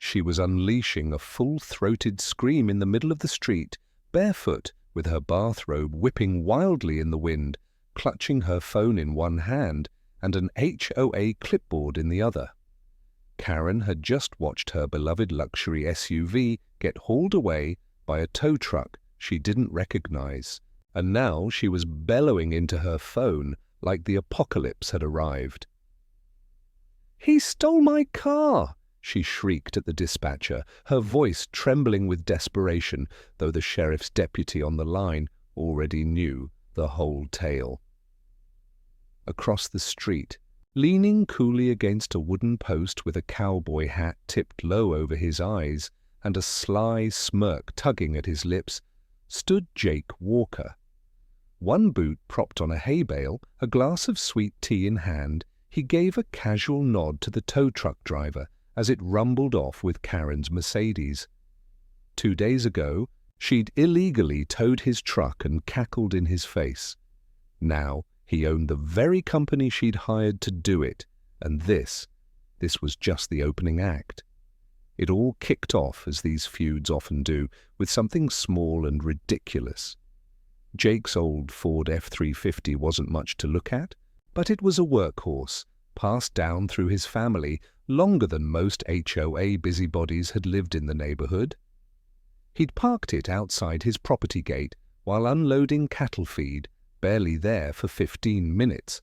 She was unleashing a full-throated scream in the middle of the street, barefoot, with her bathrobe whipping wildly in the wind, clutching her phone in one hand and an HOA clipboard in the other. Karen had just watched her beloved luxury SUV get hauled away by a tow truck she didn't recognize, and now she was bellowing into her phone like the apocalypse had arrived. "He stole my car!" she shrieked at the dispatcher, her voice trembling with desperation, though the sheriff's deputy on the line already knew the whole tale. Across the street, leaning coolly against a wooden post with a cowboy hat tipped low over his eyes and a sly smirk tugging at his lips, stood Jake Walker. One boot propped on a hay bale, a glass of sweet tea in hand, he gave a casual nod to the tow truck driver as it rumbled off with Karen's Mercedes. 2 days ago, she'd illegally towed his truck and cackled in his face. Now, he owned the very company she'd hired to do it, and this was just the opening act. It all kicked off, as these feuds often do, with something small and ridiculous. Jake's old Ford F-350 wasn't much to look at, but it was a workhorse, passed down through his family longer than most HOA busybodies had lived in the neighborhood. He'd parked it outside his property gate while unloading cattle feed, barely there for 15 minutes.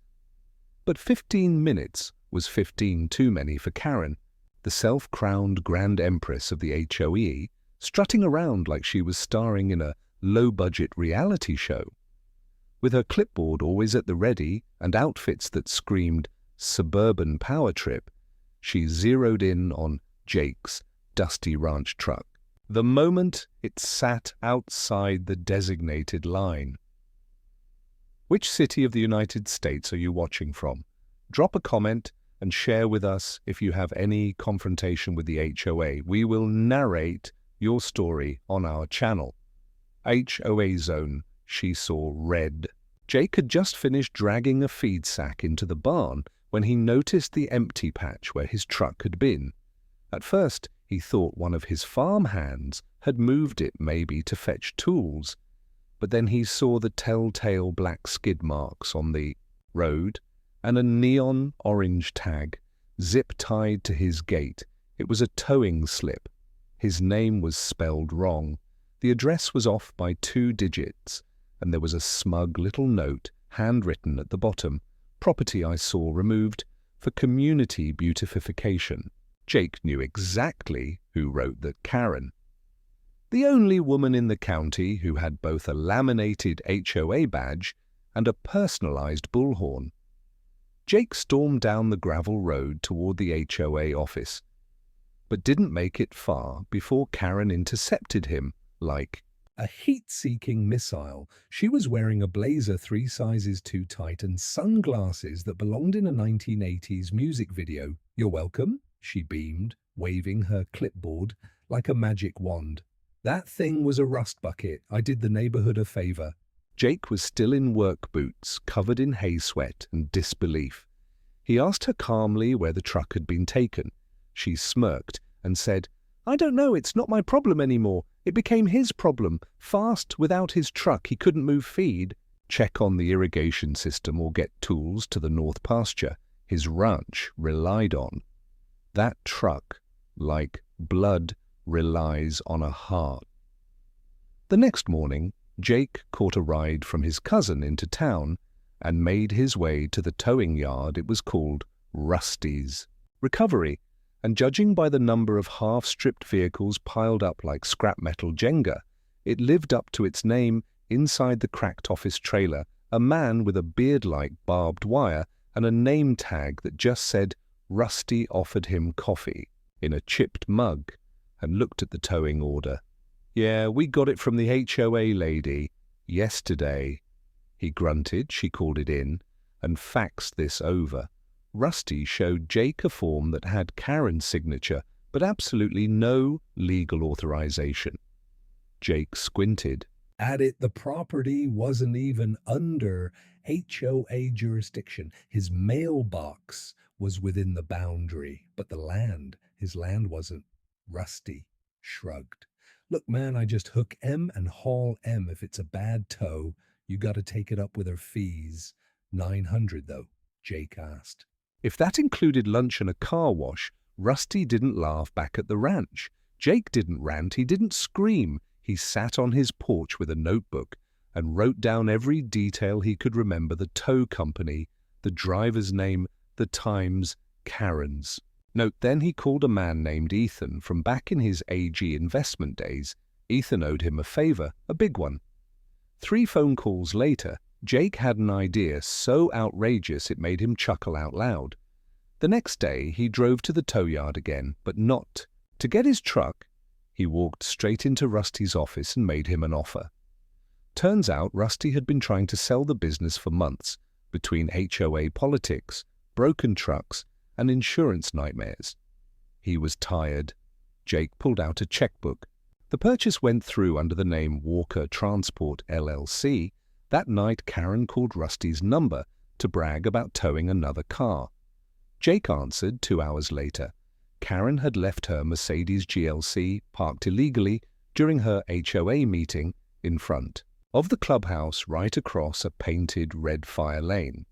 But 15 minutes was 15 too many for Karen, the self-crowned Grand Empress of the HOE, strutting around like she was starring in a low-budget reality show. With her clipboard always at the ready and outfits that screamed suburban power trip, she zeroed in on Jake's dusty ranch truck the moment it sat outside the designated line. Which city of the United States are you watching from? Drop a comment and share with us if you have any confrontation with the HOA. We will narrate your story on our channel. HOA zone, she saw red. Jake had just finished dragging a feed sack into the barn when he noticed the empty patch where his truck had been. At first, he thought one of his farm hands had moved it maybe to fetch tools, but then he saw the telltale black skid marks on the road and a neon orange tag, zip-tied to his gate. It was a towing slip. His name was spelled wrong. The address was off by 2 digits, and there was a smug little note, handwritten at the bottom, "Property I saw removed for community beautification." Jake knew exactly who wrote that: Karen. The only woman in the county who had both a laminated HOA badge and a personalized bullhorn. Jake stormed down the gravel road toward the HOA office, but didn't make it far before Karen intercepted him like a heat-seeking missile. She was wearing a blazer 3 sizes too tight and sunglasses that belonged in a 1980s music video. "You're welcome," she beamed, waving her clipboard like a magic wand. "That thing was a rust bucket. I did the neighborhood a favor." Jake was still in work boots, covered in hay sweat and disbelief. He asked her calmly where the truck had been taken. She smirked and said, "I don't know, it's not my problem anymore. It became his problem. Fast, without his truck, he couldn't move feed, check on the irrigation system or get tools to the north pasture his ranch relied on. That truck, like blood, relies on a heart." The next morning, Jake caught a ride from his cousin into town and made his way to the towing yard. It was called Rusty's Recovery, and judging by the number of half-stripped vehicles piled up like scrap metal Jenga, it lived up to its name. Inside the cracked office trailer, a man with a beard like barbed wire and a name tag that just said Rusty offered him coffee in a chipped mug and looked at the towing order. "Yeah, we got it from the HOA lady yesterday." He grunted. She called it in and faxed this over. Rusty showed Jake a form that had Karen's signature, but absolutely no legal authorization. Jake squinted. At it, the property wasn't even under HOA jurisdiction. His mailbox was within the boundary, but his land wasn't. Rusty shrugged. Look, man, I just hook M and haul M. If it's a bad tow, you gotta take it up with her fees. 900, though, Jake asked. If that included lunch and a car wash, Rusty didn't laugh back at the ranch. Jake didn't rant, he didn't scream. He sat on his porch with a notebook and wrote down every detail he could remember: the tow company, the driver's name, the times, Karen's. Note, then he called a man named Ethan from back in his AG investment days. Ethan owed him a favor, a big one. 3 phone calls later, Jake had an idea so outrageous it made him chuckle out loud. The next day, he drove to the tow yard again, but not to get his truck. He walked straight into Rusty's office and made him an offer. Turns out Rusty had been trying to sell the business for months, between HOA politics, broken trucks, and insurance nightmares. He was tired. Jake pulled out a checkbook. The purchase went through under the name Walker Transport LLC. That night, Karen called Rusty's number to brag about towing another car. Jake answered 2 hours later. Karen had left her Mercedes GLC parked illegally during her HOA meeting in front of the clubhouse right across a painted red fire lane.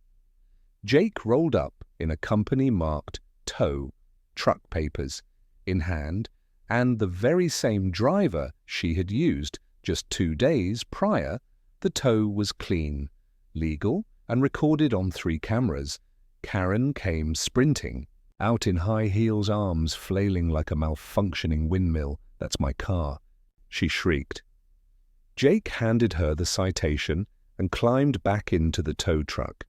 Jake rolled up in a company-marked tow, truck papers in hand, and the very same driver she had used just 2 days prior. The tow was clean, legal, and recorded on 3 cameras. Karen came sprinting, out in high heels, arms flailing like a malfunctioning windmill. "That's my car," she shrieked. Jake handed her the citation and climbed back into the tow truck.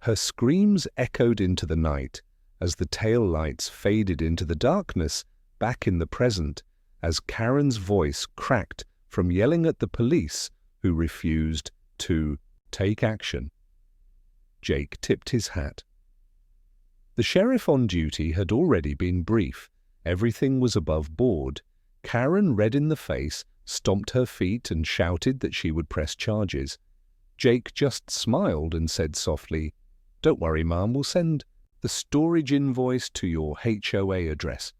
Her screams echoed into the night as the tail lights faded into the darkness back in the present, as Karen's voice cracked from yelling at the police who refused to take action. Jake tipped his hat. The sheriff on duty had already been brief. Everything was above board. Karen, red in the face, stomped her feet and shouted that she would press charges. Jake just smiled and said softly, "Don't worry, Mom, we'll send the storage invoice to your HOA address."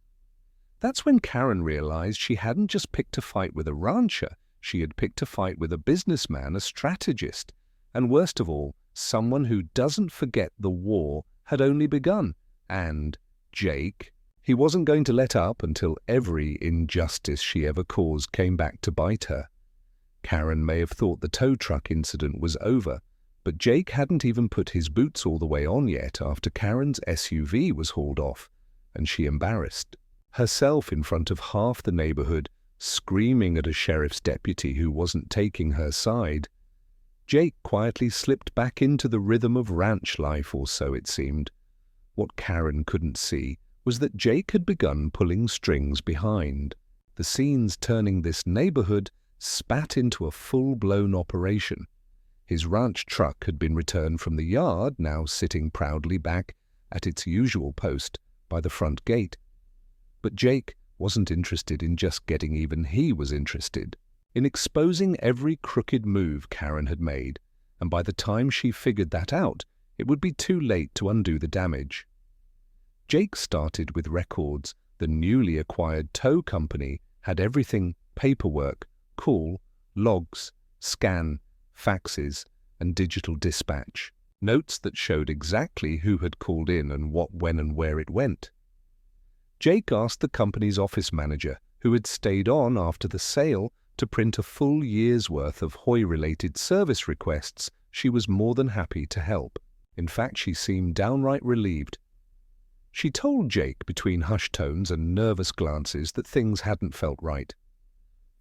That's when Karen realized she hadn't just picked a fight with a rancher, she had picked a fight with a businessman, a strategist, and worst of all, someone who doesn't forget the war had only begun. And Jake, he wasn't going to let up until every injustice she ever caused came back to bite her. Karen may have thought the tow truck incident was over, but Jake hadn't even put his boots all the way on yet after Karen's SUV was hauled off, and she embarrassed herself in front of half the neighborhood, screaming at a sheriff's deputy who wasn't taking her side. Jake quietly slipped back into the rhythm of ranch life, or so it seemed. What Karen couldn't see was that Jake had begun pulling strings behind. The scenes turning this neighborhood spat into a full-blown operation. His ranch truck had been returned from the yard, now sitting proudly back at its usual post by the front gate. But Jake wasn't interested in just getting even. He was interested in exposing every crooked move Karen had made, and by the time she figured that out, it would be too late to undo the damage. Jake started with records. The newly acquired tow company had everything: paperwork, call, logs, scan, faxes, and digital dispatch. Notes that showed exactly who had called in and what, when, and where it went. Jake asked the company's office manager, who had stayed on after the sale, to print a full year's worth of Hoy-related service requests. She was more than happy to help. In fact, she seemed downright relieved. She told Jake, between hushed tones and nervous glances, that things hadn't felt right.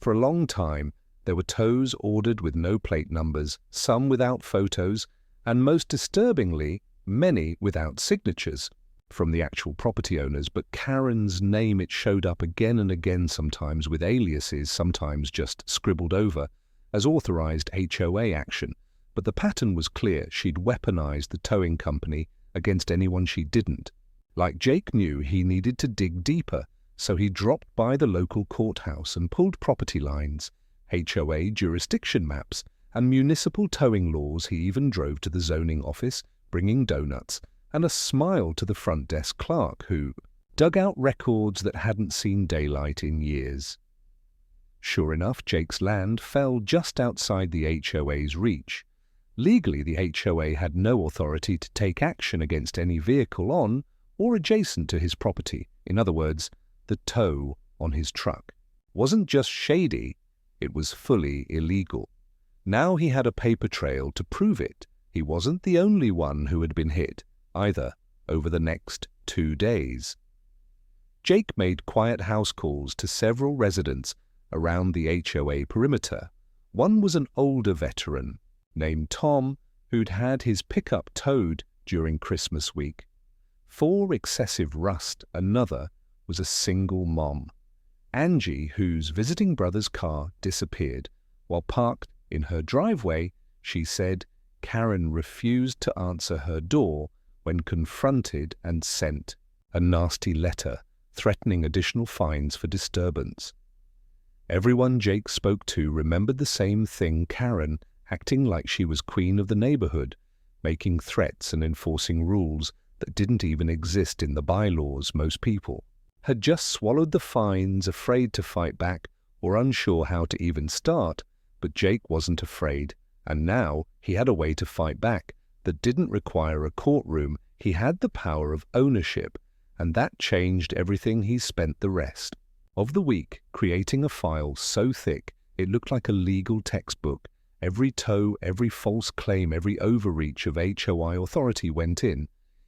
For a long time, there were tows ordered with no plate numbers, some without photos, and most disturbingly, many without signatures from the actual property owners, but Karen's name, it showed up again and again, sometimes with aliases, sometimes just scribbled over, as authorized HOA action. But the pattern was clear: she'd weaponized the towing company against anyone she didn't. Like Jake knew, he needed to dig deeper, so he dropped by the local courthouse and pulled property lines, HOA jurisdiction maps, and municipal towing laws. He even drove to the zoning office, bringing donuts and a smile to the front desk clerk who, dug out records that hadn't seen daylight in years. Sure enough, Jake's land fell just outside the HOA's reach. Legally, the HOA had no authority to take action against any vehicle on or adjacent to his property. In other words, the tow on his truck wasn't just shady, it was fully illegal. Now he had a paper trail to prove it. He wasn't the only one who had been hit, either, over the next 2 days. Jake made quiet house calls to several residents around the HOA perimeter. One was an older veteran named Tom, who'd had his pickup towed during Christmas week. For excessive rust, another was a single mom, Angie, whose visiting brother's car disappeared. While parked in her driveway, she said Karen refused to answer her door when confronted and sent a nasty letter threatening additional fines for disturbance. Everyone Jake spoke to remembered the same thing: Karen acting like she was queen of the neighborhood, making threats and enforcing rules that didn't even exist in the bylaws. Most people had just swallowed the fines, afraid to fight back or unsure how to even start, but Jake wasn't afraid, and now he had a way to fight back that didn't require a courtroom. He had the power of ownership, and that changed everything. He spent the rest of the week creating a file so thick it looked like a legal textbook. Every tow, every false claim, every overreach of HOI authority went in.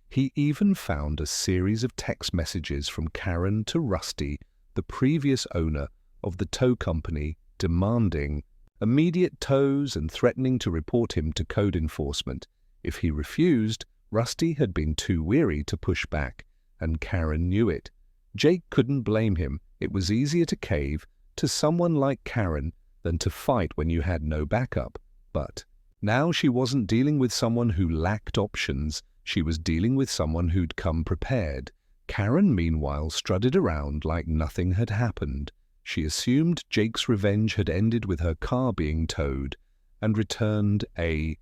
He even found a series of text messages from Karen to Rusty, the previous owner of the tow company, demanding immediate tows and threatening to report him to code enforcement. If he refused, Rusty had been too weary to push back, and Karen knew it. Jake couldn't blame him. It was easier to cave to someone like Karen than to fight when you had no backup. But now she wasn't dealing with someone who lacked options. She was dealing with someone who'd come prepared. Karen, meanwhile, strutted around like nothing had happened. She assumed Jake's revenge had ended with her car being towed, and returned a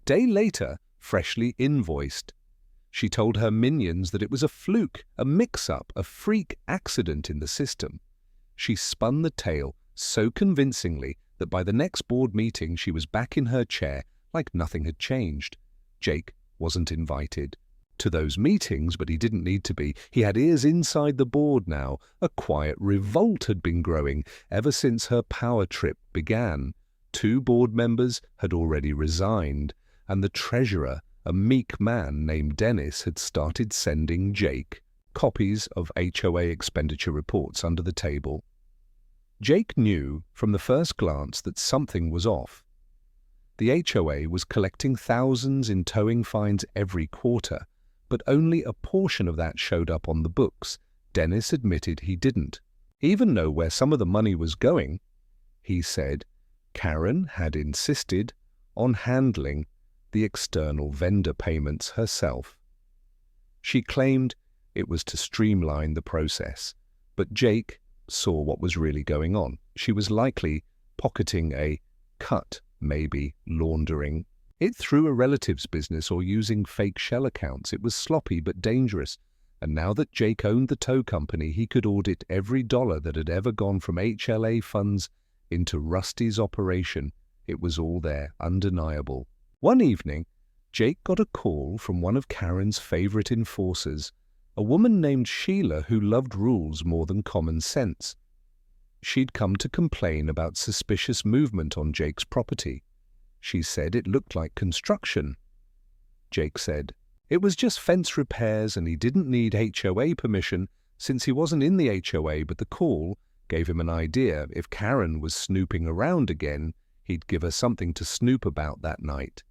day later, freshly invoiced. She told her minions that it was a fluke, a mix-up, a freak accident in the system. She spun the tale so convincingly that by the next board meeting she was back in her chair like nothing had changed. Jake wasn't invited to those meetings, but he didn't need to be. He had ears inside the board now. A quiet revolt had been growing ever since her power trip began. 2 board members had already resigned, and the treasurer, a meek man named Dennis, had started sending Jake copies of HOA expenditure reports under the table. Jake knew from the first glance that something was off. The HOA was collecting thousands in towing fines every quarter, but only a portion of that showed up on the books. Dennis admitted he didn't even know where some of the money was going. He said Karen had insisted on handling the external vendor payments herself. She claimed it was to streamline the process, but Jake saw what was really going on. She was likely pocketing a cut, maybe laundering it through a relative's business or using fake shell accounts. It was sloppy but dangerous, and now that Jake owned the tow company, he could audit every dollar that had ever gone from HLA funds into Rusty's operation. It was all there, undeniable. One evening, Jake got a call from one of Karen's favorite enforcers, a woman named Sheila who loved rules more than common sense. She'd come to complain about suspicious movement on Jake's property. She said it looked like construction. Jake said it was just fence repairs and he didn't need HOA permission since he wasn't in the HOA, but the call gave him an idea. If Karen was snooping around again, he'd give her something to snoop about that night.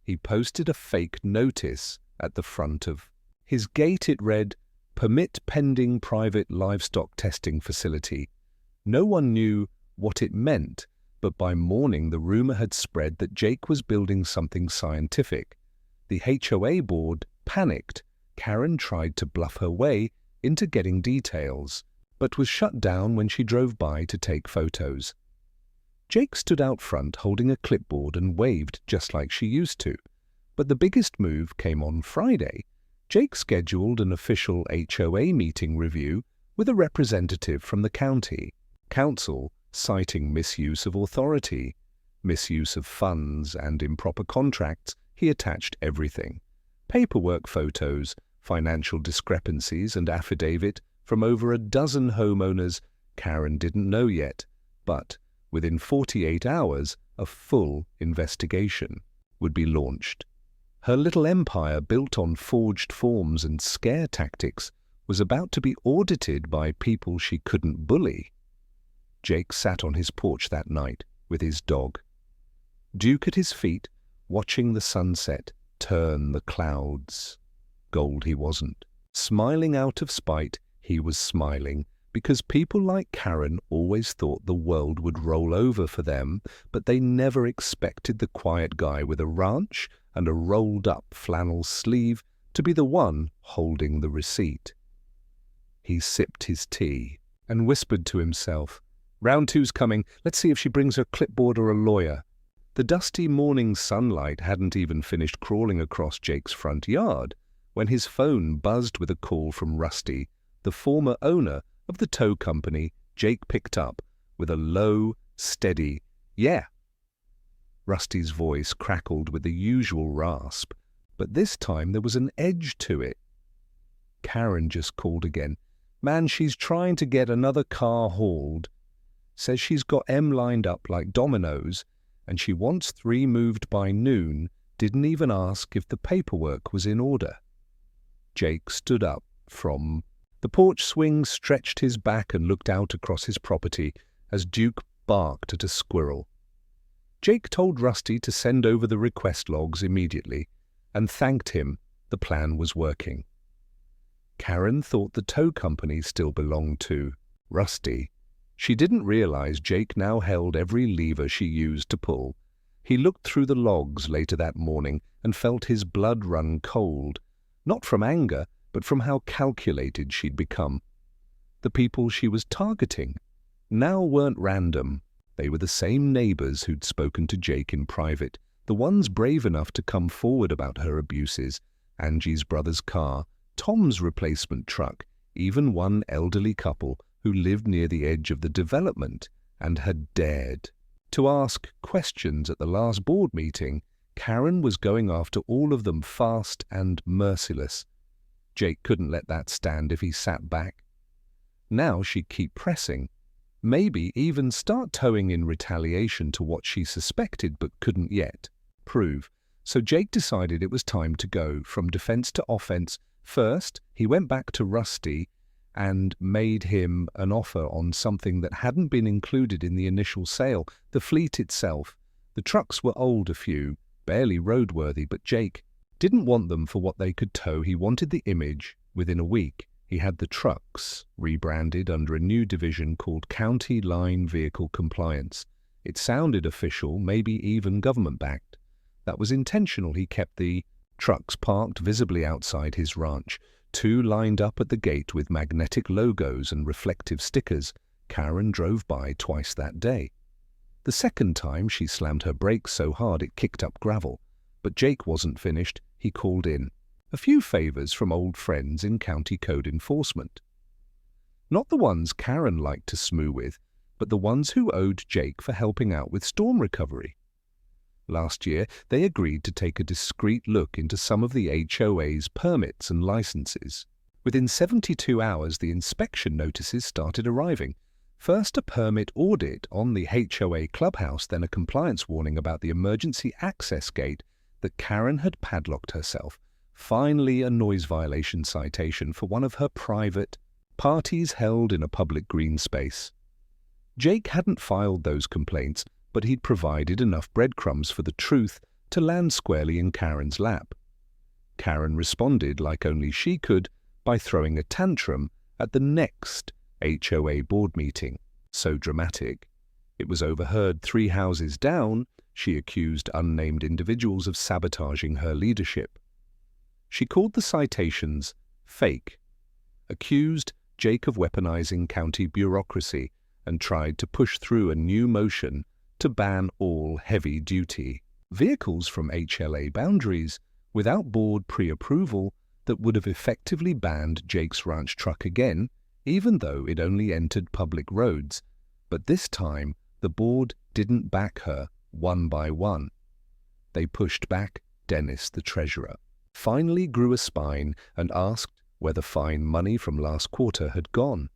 He posted a fake notice at the front of his gate. It read, "Permit pending private livestock testing facility." No one knew what it meant, but by morning the rumor had spread that Jake was building something scientific. The HOA board panicked. Karen tried to bluff her way into getting details, but was shut down when she drove by to take photos. Jake stood out front holding a clipboard and waved just like she used to. But the biggest move came on Friday. Jake scheduled an official HOA meeting review with a representative from the county council, citing misuse of authority, misuse of funds, and improper contracts. He attached everything: paperwork, photos, financial discrepancies, and affidavit from over a dozen homeowners Karen didn't know yet, but within 48 hours, a full investigation would be launched. Her little empire, built on forged forms and scare tactics, was about to be audited by people she couldn't bully. Jake sat on his porch that night with his dog, Duke at his feet, watching the sunset turn the clouds. Gold he wasn't. Smiling out of spite, he was smiling because people like Karen always thought the world would roll over for them, but they never expected the quiet guy with a ranch and a rolled-up flannel sleeve to be the one holding the receipt. He sipped his tea and whispered to himself, "Round two's coming. Let's see if she brings her clipboard or a lawyer." The dusty morning sunlight hadn't even finished crawling across Jake's front yard when his phone buzzed with a call from Rusty, the former owner of the tow company. Jake picked up with a low, steady, "Yeah." Rusty's voice crackled with the usual rasp, but this time there was an edge to it. Karen just called again. "Man, she's trying to get another car hauled. Says she's got M lined up like dominoes, and she wants 3 moved by noon. Didn't even ask if the paperwork was in order." Jake stood up from the porch swing, stretched his back, and looked out across his property as Duke barked at a squirrel. Jake told Rusty to send over the request logs immediately and thanked him. The plan was working. Karen thought the tow company still belonged to Rusty. She didn't realize Jake now held every lever she used to pull. He looked through the logs later that morning and felt his blood run cold, not from anger, but from how calculated she'd become. The people she was targeting now weren't random. They were the same neighbors who'd spoken to Jake in private, the ones brave enough to come forward about her abuses, Angie's brother's car, Tom's replacement truck, even one elderly couple who lived near the edge of the development and had dared to ask questions at the last board meeting. Karen was going after all of them fast and merciless. Jake couldn't let that stand if he sat back. Now she'd keep pressing, maybe even start towing in retaliation to what she suspected but couldn't yet prove. So Jake decided it was time to go from defense to offense. First, he went back to Rusty and made him an offer on something that hadn't been included in the initial sale, the fleet itself. The trucks were old, a few, barely roadworthy, but Jake didn't want them for what they could tow. He wanted the image. Within a week, he had the trucks rebranded under a new division called County Line Vehicle Compliance. It sounded official, maybe even government-backed. That was intentional. He kept the trucks parked visibly outside his ranch, 2 lined up at the gate with magnetic logos and reflective stickers. Karen drove by twice that day. The second time, she slammed her brakes so hard it kicked up gravel. But Jake wasn't finished. He called in a few favors from old friends in county code enforcement. Not the ones Karen liked to smoo with, but the ones who owed Jake for helping out with storm recovery. Last year, they agreed to take a discreet look into some of the HOA's permits and licenses. Within 72 hours, the inspection notices started arriving. First a permit audit on the HOA clubhouse, then a compliance warning about the emergency access gate that Karen had padlocked herself. Finally, a noise violation citation for one of her private parties held in a public green space. Jake hadn't filed those complaints, but he'd provided enough breadcrumbs for the truth to land squarely in Karen's lap. Karen responded like only she could by throwing a tantrum at the next HOA board meeting. So dramatic, it was overheard 3 houses down. She accused unnamed individuals of sabotaging her leadership. She called the citations fake, accused Jake of weaponizing county bureaucracy, and tried to push through a new motion to ban all heavy-duty vehicles from HLA boundaries without board pre-approval. that would have effectively banned Jake's ranch truck again, even though it only entered public roads. But this time, the board didn't back her one by one. They pushed back Dennis, the treasurer, finally grew a spine and asked where the fine money from last quarter had gone.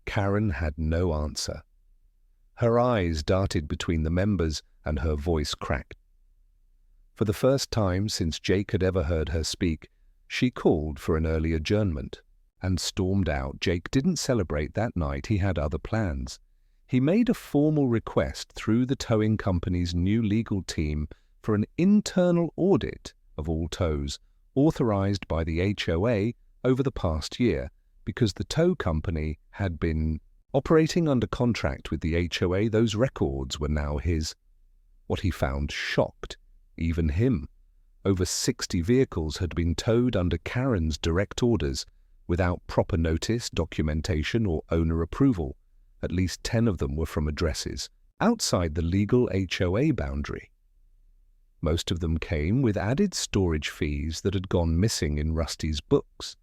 Karen had no answer. Her eyes darted between the members and her voice cracked. For the first time since Jake had ever heard her speak, she called for an early adjournment and stormed out. Jake didn't celebrate that night. He had other plans. He made a formal request through the towing company's new legal team for an internal audit of all tows, authorized by the HOA over the past year, because the tow company had been operating under contract with the HOA. Those records were now his. What he found shocked even him. Over 60 vehicles had been towed under Karen's direct orders, without proper notice, documentation, or owner approval. At least 10 of them were from addresses outside the legal HOA boundary. Most of them came with added storage fees that had gone missing in Rusty's books.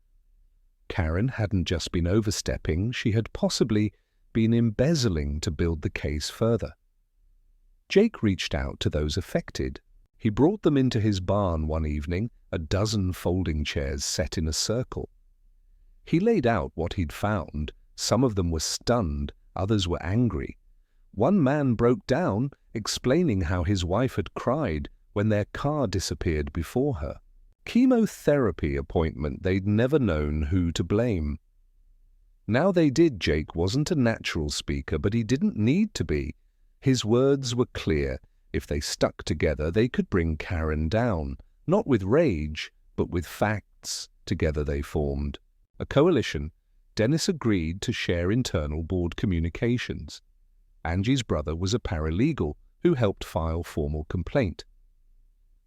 Karen hadn't just been overstepping, she had possibly been embezzling to build the case further. Jake reached out to those affected. He brought them into his barn one evening, a dozen folding chairs set in a circle. He laid out what he'd found. Some of them were stunned, others were angry. One man broke down, explaining how his wife had cried when their car disappeared before her. Chemotherapy appointment, they'd never known who to blame. Now they did. Jake wasn't a natural speaker, but he didn't need to be. His words were clear. If they stuck together, they could bring Karen down, not with rage, but with facts. Together they formed a coalition. Dennis agreed to share internal board communications. Angie's brother was a paralegal who helped file formal complaint.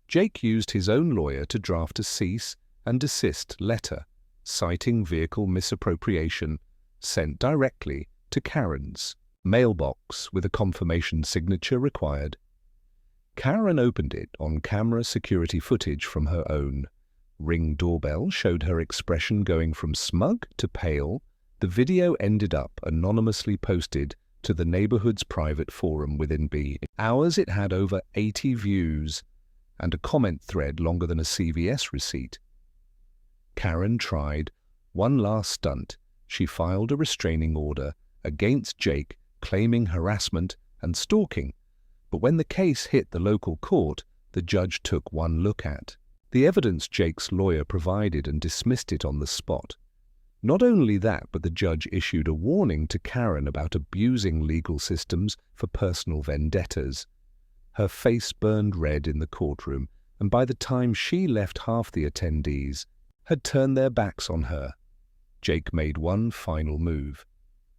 Jake used his own lawyer to draft a cease and desist letter, citing vehicle misappropriation, sent directly to Karen's mailbox with a confirmation signature required. Karen opened it on camera security footage from her own. Ring doorbell showed her expression going from smug to pale. The video ended up anonymously posted to the neighborhood's private forum within B. Hours it had over 80 views and a comment thread longer than a CVS receipt. Karen tried one last stunt. She filed a restraining order against Jake, claiming harassment and stalking. But when the case hit the local court, the judge took one look at the evidence Jake's lawyer provided and dismissed it on the spot. Not only that, but the judge issued a warning to Karen about abusing legal systems for personal vendettas. Her face burned red in the courtroom, and by the time she left, half the attendees had turned their backs on her. Jake made one final move.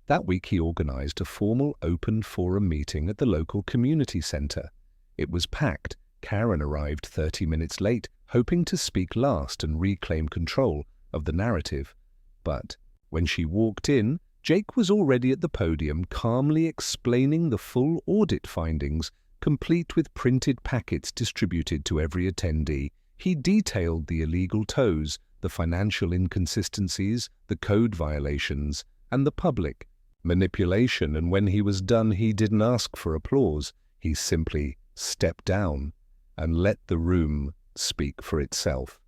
That week he organized a formal open forum meeting at the local community center. It was packed. Karen arrived 30 minutes late, hoping to speak last and reclaim control of the narrative. But when she walked in, Jake was already at the podium, calmly explaining the full audit findings, complete with printed packets distributed to every attendee. He detailed the illegal tows, the financial inconsistencies, the code violations, and the public manipulation, and when he was done, he didn't ask for applause. He simply stepped down and let the room speak for itself.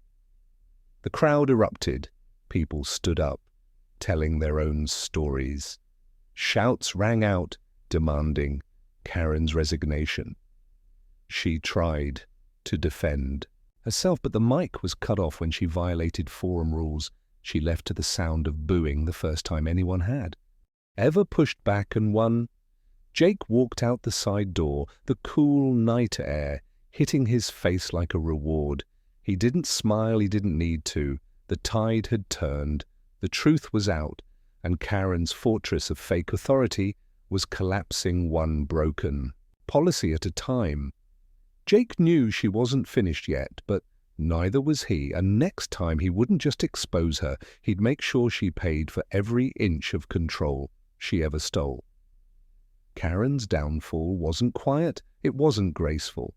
The crowd erupted. People stood up, telling their own stories. Shouts rang out, demanding Karen's resignation. She tried to defend herself, but the mic was cut off when she violated forum rules. She left to the sound of booing the first time anyone had ever pushed back and won. Jake walked out the side door, the cool night air hitting his face like a reward. He didn't smile, he didn't need to. The tide had turned, the truth was out, and Karen's fortress of fake authority was collapsing one broken policy at a time. Jake knew she wasn't finished yet, but neither was he, and next time he wouldn't just expose her, he'd make sure she paid for every inch of control she ever stole. Karen's downfall wasn't quiet, it wasn't graceful,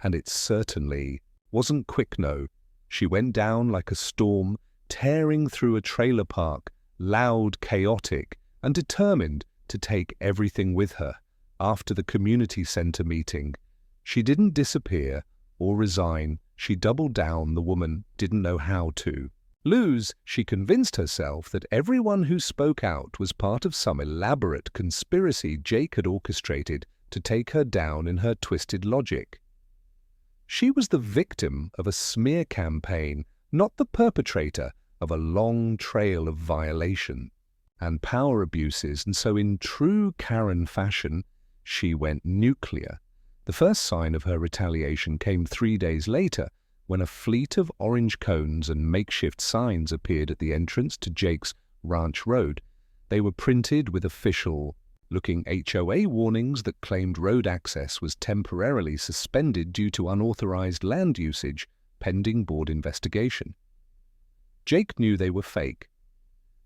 and it certainly wasn't quick, no. She went down like a storm, tearing through a trailer park, loud, chaotic, and determined to take everything with her. After the community center meeting, she didn't disappear or resign. She doubled down. The woman didn't know how to lose. She convinced herself that everyone who spoke out was part of some elaborate conspiracy Jake had orchestrated to take her down in her twisted logic. She was the victim of a smear campaign, not the perpetrator of a long trail of violation and power abuses, and so in true Karen fashion, she went nuclear. The first sign of her retaliation came 3 days later, when a fleet of orange cones and makeshift signs appeared at the entrance to Jake's Ranch Road. They were printed with official-looking HOA warnings that claimed road access was temporarily suspended due to unauthorized land usage pending board investigation. Jake knew they were fake.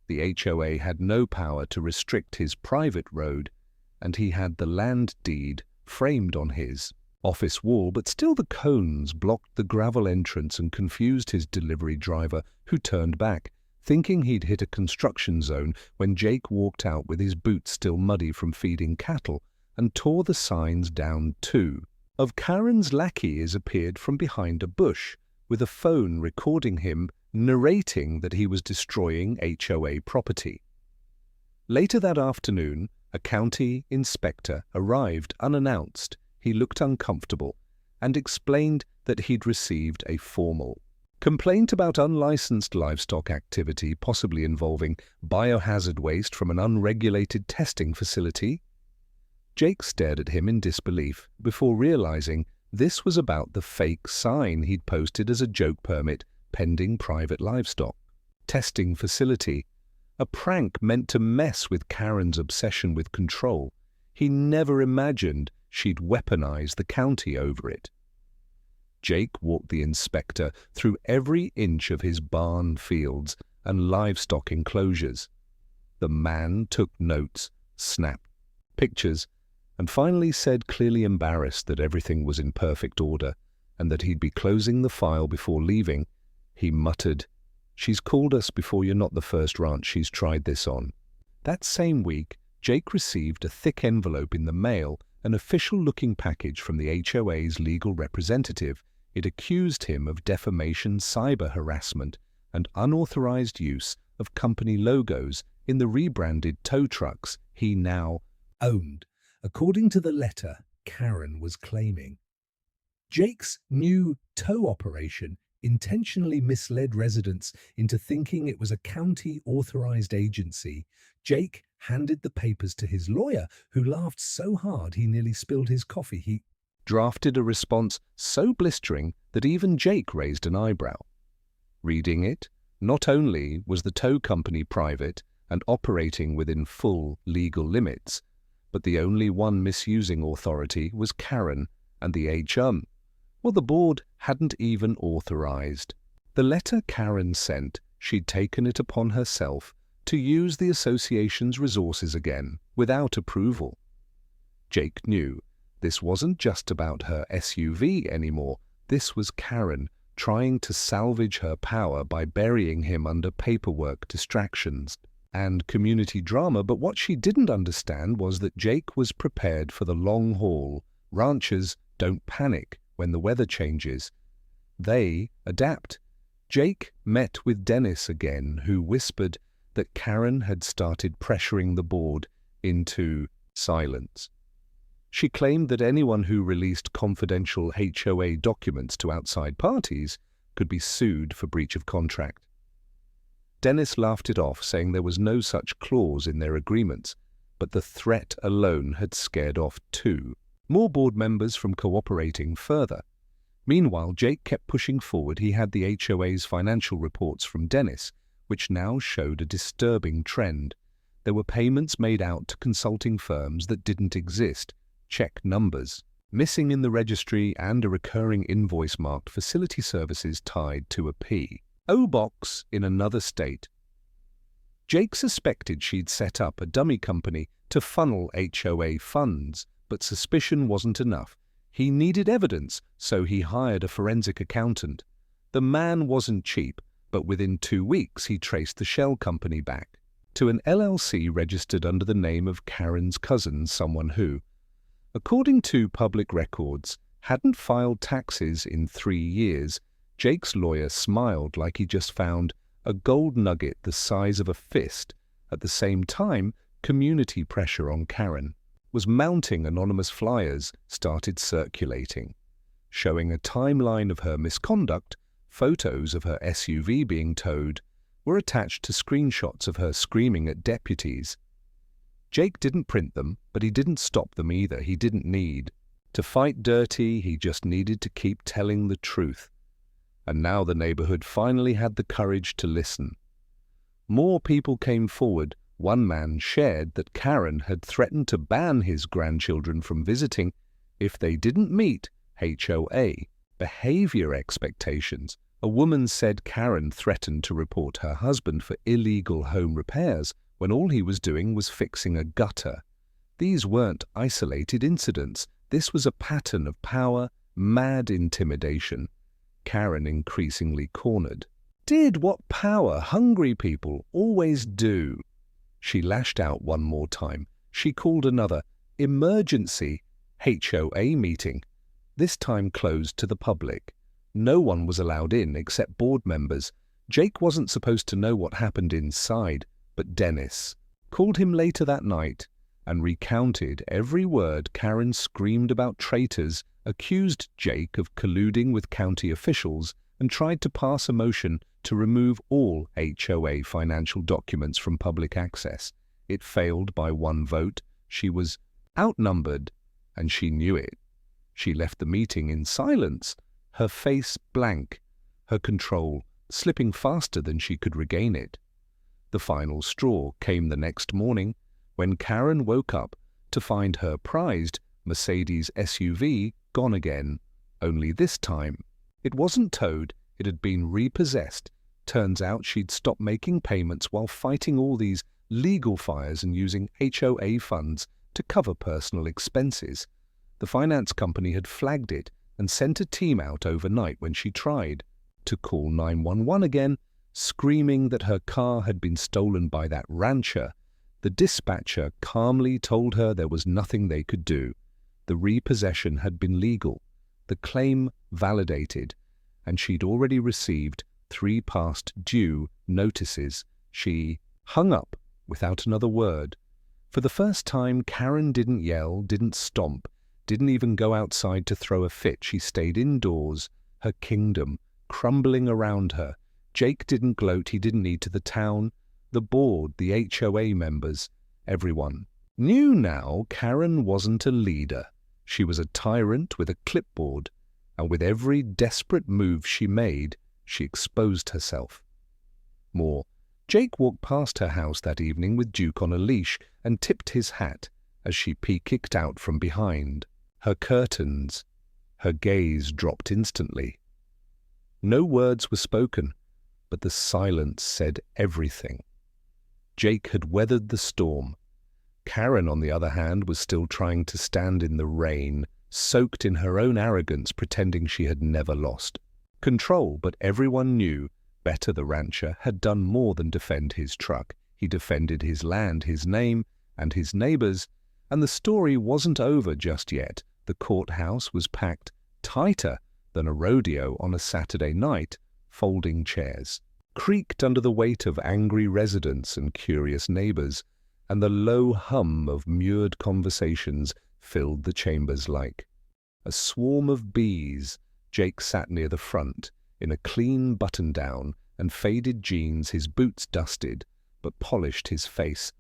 The HOA had no power to restrict his private road, and he had the land deed framed on his office wall, but still the cones blocked the gravel entrance and confused his delivery driver, who turned back, thinking he'd hit a construction zone when Jake walked out with his boots still muddy from feeding cattle and tore the signs down too. Of Karen's lackeys appeared from behind a bush, with a phone recording him narrating that he was destroying HOA property. Later that afternoon, a county inspector arrived unannounced. He looked uncomfortable and explained that he'd received a formal complaint about unlicensed livestock activity, possibly involving biohazard waste from an unregulated testing facility. Jake stared at him in disbelief before realizing this was about the fake sign he'd posted as a joke permit pending private livestock testing facility, a prank meant to mess with Karen's obsession with control. He never imagined she'd weaponize the county over it. Jake walked the inspector through every inch of his barn fields and livestock enclosures. The man took notes, snapped pictures, and finally said, clearly embarrassed that everything was in perfect order and that he'd be closing the file before leaving. He muttered, "She's called us before you're not the first ranch she's tried this on." That same week, Jake received a thick envelope in the mail, an official-looking package from the HOA's legal representative. It accused him of defamation, cyber harassment, and unauthorized use of company logos in the rebranded tow trucks he now owned, according to the letter Karen was claiming. Jake's new tow operation intentionally misled residents into thinking it was a county-authorized agency. Jake handed the papers to his lawyer, who laughed so hard he nearly spilled his coffee. He drafted a response so blistering that even Jake raised an eyebrow. Reading it, not only was the tow company private and operating within full legal limits, but the only one misusing authority was Karen and the HM. Well, the board hadn't even authorized. The letter Karen sent, she'd taken it upon herself to use the association's resources again, without approval. Jake knew this wasn't just about her SUV anymore. This was Karen trying to salvage her power by burying him under paperwork, distractions, and community drama. But what she didn't understand was that Jake was prepared for the long haul. Ranchers don't panic when the weather changes. They adapt. Jake met with Dennis again, who whispered that Karen had started pressuring the board into silence. She claimed that anyone who released confidential HOA documents to outside parties could be sued for breach of contract. Dennis laughed it off, saying there was no such clause in their agreements, but the threat alone had scared off 2 more board members from cooperating further. Meanwhile, Jake kept pushing forward. He had the HOA's financial reports from Dennis, which now showed a disturbing trend. There were payments made out to consulting firms that didn't exist, check numbers missing in the registry, and a recurring invoice marked facility services tied to a P.O. box in another state. Jake suspected she'd set up a dummy company to funnel HOA funds, but suspicion wasn't enough. He needed evidence, so he hired a forensic accountant. The man wasn't cheap, but within 2 weeks he traced the shell company back to an LLC registered under the name of Karen's cousin, someone who, according to public records, hadn't filed taxes in 3 years. Jake's lawyer smiled like he just found a gold nugget the size of a fist. At the same time, community pressure on Karen was mounting. Anonymous flyers started circulating, showing a timeline of her misconduct. Photos of her SUV being towed were attached to screenshots of her screaming at deputies. Jake didn't print them, but he didn't stop them either. He didn't need to fight dirty, he just needed to keep telling the truth. And now the neighborhood finally had the courage to listen. More people came forward. One man shared that Karen had threatened to ban his grandchildren from visiting if they didn't meet HOA behavior expectations. A woman said Karen threatened to report her husband for illegal home repairs when all he was doing was fixing a gutter. These weren't isolated incidents. This was a pattern of power, mad intimidation. Karen increasingly cornered. Did what power-hungry people always do. She lashed out one more time. She called another emergency HOA meeting, this time closed to the public. No one was allowed in except board members. Jake wasn't supposed to know what happened inside, but Dennis called him later that night and recounted every word. Karen screamed about traitors, accused Jake of colluding with county officials, and tried to pass a motion to remove all HOA financial documents from public access. It failed by 1 vote. She was outnumbered, and she knew it. She left the meeting in silence, her face blank, her control slipping faster than she could regain it. The final straw came the next morning when Karen woke up to find her prized Mercedes SUV gone again. Only this time, it wasn't towed, it had been repossessed. Turns out she'd stopped making payments while fighting all these legal fires and using HOA funds to cover personal expenses. The finance company had flagged it and sent a team out overnight when she tried to call 911 again, screaming that her car had been stolen by that rancher. The dispatcher calmly told her there was nothing they could do. The repossession had been legal, the claim validated, and she'd already received 3 past due notices. She hung up without another word. For the first time, Karen didn't yell, didn't stomp, didn't even go outside to throw a fit. She stayed indoors, her kingdom crumbling around her. Jake didn't gloat. He didn't need to. The town, the board, the HOA members, everyone knew now Karen wasn't a leader. She was a tyrant with a clipboard, and with every desperate move she made, she exposed herself. More. Jake walked past her house that evening with Duke on a leash and tipped his hat as she peeked out from behind her curtains. Her gaze dropped instantly. No words were spoken, but the silence said everything. Jake had weathered the storm. Karen, on the other hand, was still trying to stand in the rain, soaked in her own arrogance, pretending she had never lost control. But everyone knew better. The rancher had done more than defend his truck. He defended his land, his name, and his neighbors. And the story wasn't over just yet. The courthouse was packed tighter than a rodeo on a Saturday night. Folding chairs creaked under the weight of angry residents and curious neighbors, and the low hum of mured conversations filled the chambers like a swarm of bees. Jake sat near the front, in a clean button-down and faded jeans, his boots dusted, but polished his face.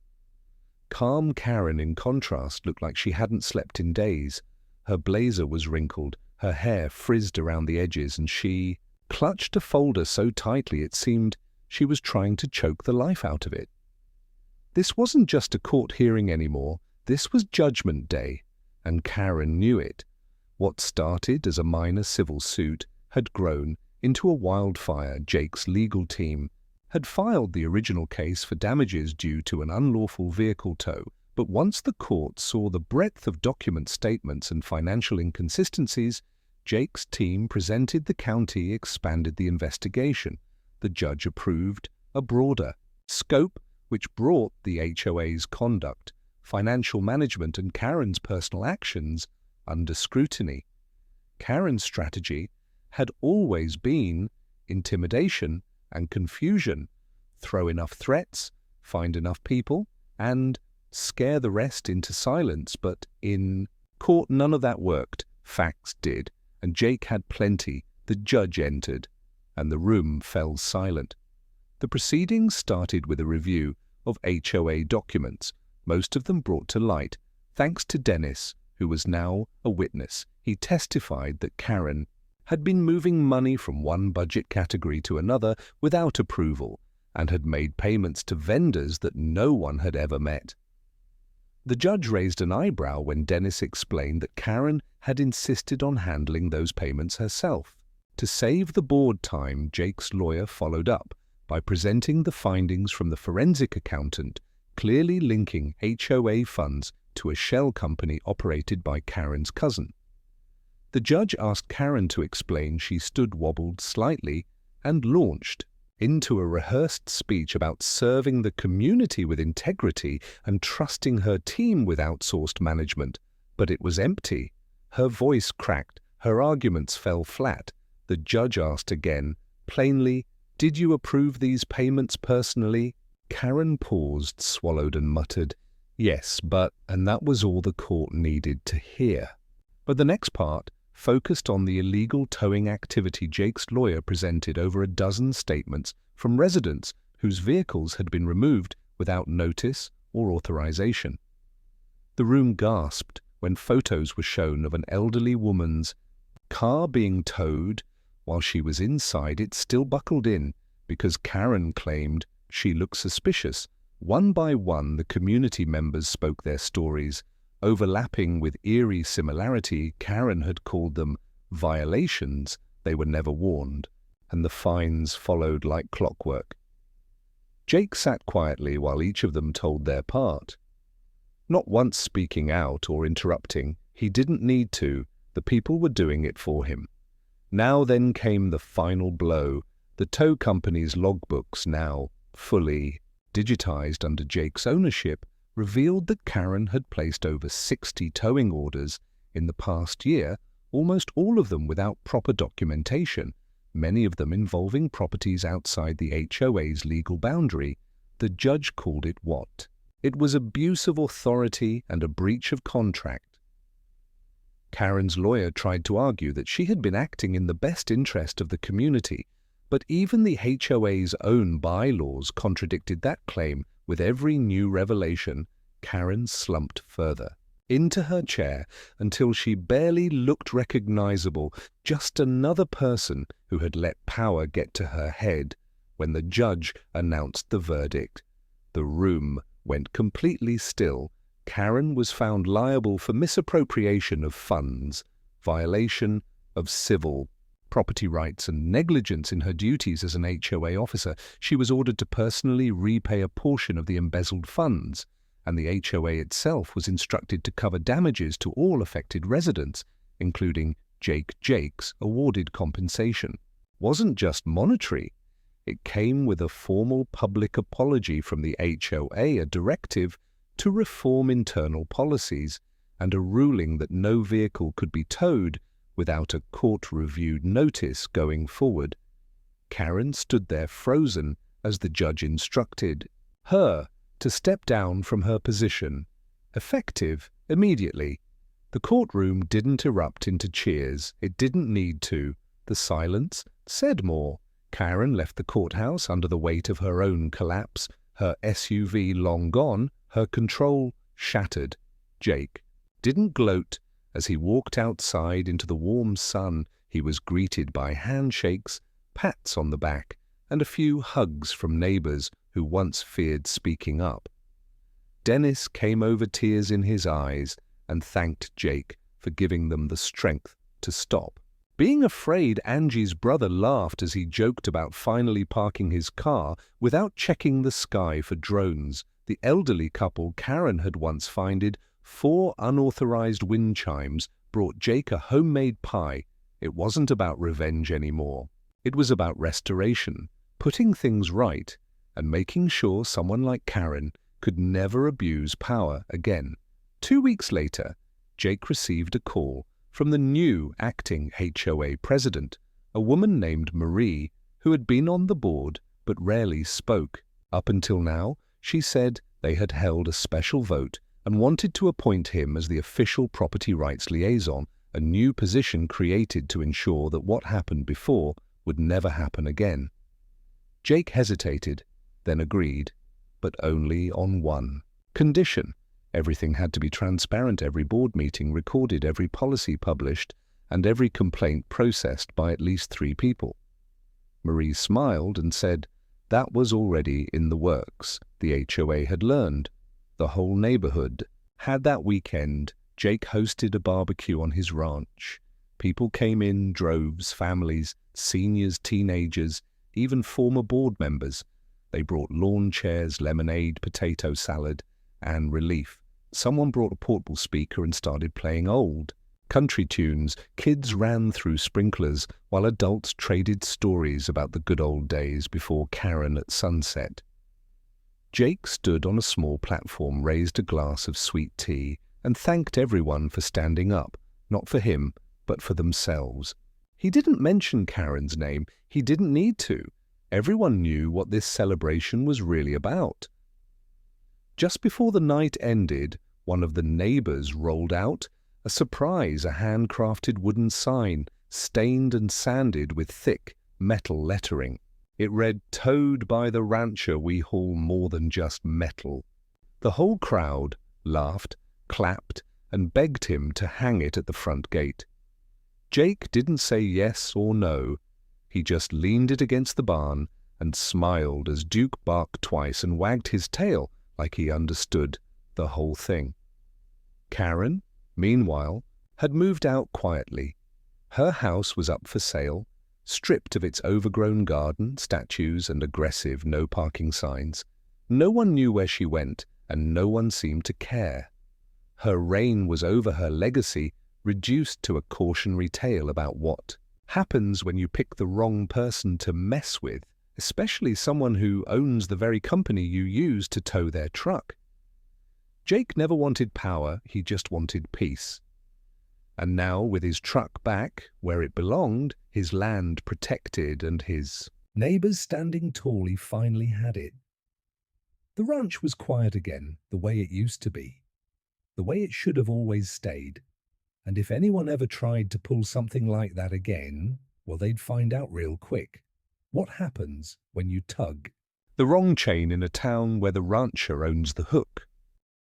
Calm Karen, in contrast, looked like she hadn't slept in days. Her blazer was wrinkled, her hair frizzed around the edges, and she clutched a folder so tightly it seemed she was trying to choke the life out of it. This wasn't just a court hearing anymore. This was Judgment Day, and Karen knew it. What started as a minor civil suit had grown into a wildfire. Jake's legal team had filed the original case for damages due to an unlawful vehicle tow, but once the court saw the breadth of document statements and financial inconsistencies, Jake's team presented the county expanded the investigation. The judge approved a broader scope which brought the HOA's conduct, financial management and Karen's personal actions under scrutiny. Karen's strategy had always been intimidation and confusion. Throw enough threats, find enough people, and scare the rest into silence. But in court, none of that worked. Facts did, and Jake had plenty. The judge entered, and the room fell silent. The proceedings started with a review of HOA documents, most of them brought to light, thanks to Dennis, who was now a witness. He testified that Karen had been moving money from one budget category to another without approval and had made payments to vendors that no one had ever met. The judge raised an eyebrow when Dennis explained that Karen had insisted on handling those payments herself. To save the board time, Jake's lawyer followed up by presenting the findings from the forensic accountant, clearly linking HOA funds to a shell company operated by Karen's cousin. The judge asked Karen to explain. She wobbled slightly and launched into a rehearsed speech about serving the community with integrity and trusting her team with outsourced management. But it was empty. Her voice cracked. Her arguments fell flat. The judge asked again, plainly, "Did you approve these payments personally?" Karen paused, swallowed and muttered, "Yes, but..." And that was all the court needed to hear. But the next part focused on the illegal towing activity. Jake's lawyer presented over a dozen statements from residents whose vehicles had been removed without notice or authorization. The room gasped when photos were shown of an elderly woman's car being towed while she was inside it still buckled in because Karen claimed she looked suspicious. One by one, the community members spoke their stories. Overlapping with eerie similarity, Karen had called them violations. They were never warned, and the fines followed like clockwork. Jake sat quietly while each of them told their part, not once speaking out or interrupting. He didn't need to. The people were doing it for him. Now then came the final blow. The tow company's logbooks, now fully digitized under Jake's ownership, revealed that Karen had placed over 60 towing orders in the past year, almost all of them without proper documentation, many of them involving properties outside the HOA's legal boundary. The judge called it what? It was abuse of authority and a breach of contract. Karen's lawyer tried to argue that she had been acting in the best interest of the community, but even the HOA's own bylaws contradicted that claim. With every new revelation, Karen slumped further into her chair until she barely looked recognizable, just another person who had let power get to her head. When the judge announced the verdict, the room went completely still. Karen was found liable for misappropriation of funds, violation of civil property rights, and negligence in her duties as an HOA officer. She was ordered to personally repay a portion of the embezzled funds, and the HOA itself was instructed to cover damages to all affected residents, including Jake's awarded compensation. Wasn't just monetary. It came with a formal public apology from the HOA, a directive to reform internal policies, and a ruling that no vehicle could be towed without a court-reviewed notice going forward. Karen stood there frozen as the judge instructed her to step down from her position, effective immediately. The courtroom didn't erupt into cheers. It didn't need to. The silence said more. Karen left the courthouse under the weight of her own collapse, her SUV long gone, her control shattered. Jake didn't gloat. As he walked outside into the warm sun, he was greeted by handshakes, pats on the back, and a few hugs from neighbors who once feared speaking up. Dennis came over, tears in his eyes, and thanked Jake for giving them the strength to stop. Being afraid, Angie's brother laughed as he joked about finally parking his car without checking the sky for drones. The elderly couple Karen had once fined 4 unauthorized wind chimes brought Jake a homemade pie It wasn't about revenge anymore. It was about restoration, putting things right, and making sure someone like Karen could never abuse power again. 2 weeks later, Jake received a call from the new acting HOA president, a woman named Marie, who had been on the board but rarely spoke. Up until now, she said they had held a special vote and wanted to appoint him as the official property rights liaison, a new position created to ensure that what happened before would never happen again. Jake hesitated, then agreed, but only on one condition. Everything had to be transparent, every board meeting recorded, every policy published, and every complaint processed by at least 3 people. Marie smiled and said that was already in the works. The HOA had learned. The whole neighborhood had. That weekend, Jake hosted a barbecue on his ranch. People came in droves, families, seniors, teenagers, even former board members. They brought lawn chairs, lemonade, potato salad, and relief. Someone brought a portable speaker and started playing old country tunes. Kids ran through sprinklers while adults traded stories about the good old days before Karen at sunset. Jake stood on a small platform, raised a glass of sweet tea, and thanked everyone for standing up, not for him, but for themselves. He didn't mention Karen's name. He didn't need to. Everyone knew what this celebration was really about. Just before the night ended, one of the neighbors rolled out a surprise, a handcrafted wooden sign, stained and sanded with thick metal lettering. It read, "Towed by the rancher, we haul more than just metal." The whole crowd laughed, clapped, and begged him to hang it at the front gate. Jake didn't say yes or no. He just leaned it against the barn and smiled as Duke barked twice and wagged his tail like he understood the whole thing. Karen, meanwhile, had moved out quietly. Her house was up for sale, stripped of its overgrown garden, statues, and aggressive no-parking signs. No one knew where she went, and no one seemed to care. Her reign was over, her legacy reduced to a cautionary tale about what happens when you pick the wrong person to mess with, especially someone who owns the very company you use to tow their truck. Jake never wanted power, he just wanted peace. And now, with his truck back where it belonged, his land protected, and his neighbors standing tall, he finally had it. The ranch was quiet again, the way it used to be, the way it should have always stayed. And if anyone ever tried to pull something like that again, well, they'd find out real quick. What happens when you tug the wrong chain in a town where the rancher owns the hook?